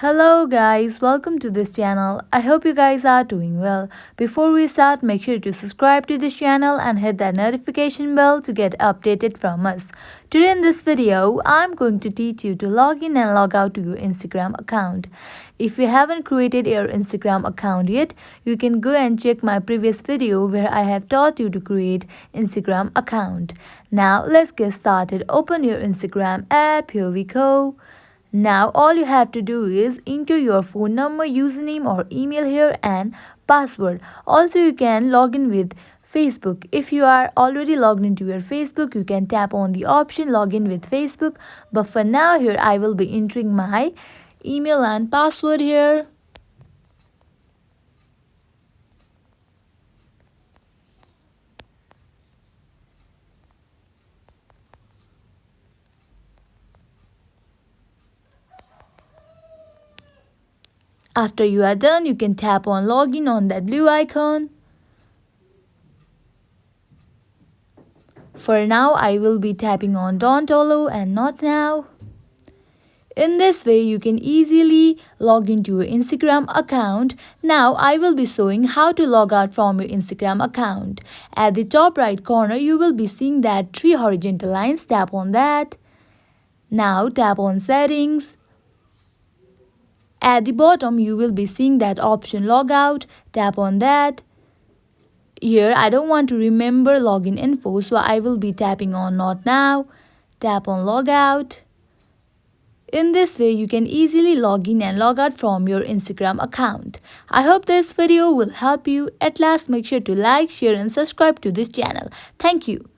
Hello guys, welcome to this channel. I hope you guys are doing well. Before we start, make sure to subscribe to this channel and hit that notification bell to get updated from us. Today in this video, I'm going to teach you to log in and log out to your Instagram account. If you haven't created your Instagram account yet, you can go and check my previous video where I have taught you to create Instagram account. Now let's get started. Open your Instagram app. Here we go. Now all you have to do is enter your phone number, username or email here and password. Also you can log in with Facebook. If you are already logged into your Facebook, you can tap on the option login with Facebook. But for now here I will be entering my email and password here. After you are done, you can tap on login on that blue icon. For now, I will be tapping on don't allow and not now. In this way, you can easily log into your Instagram account. Now, I will be showing how to log out from your Instagram account. At the top right corner, you will be seeing that three horizontal lines. Tap on that. Now, tap on settings. At the bottom, you will be seeing that option Logout. Tap on that. Here, I don't want to remember login info, so I will be tapping on Not Now. Tap on Logout. In this way, you can easily log in and log out from your Instagram account. I hope this video will help you. At last, make sure to like, share and subscribe to this channel. Thank you.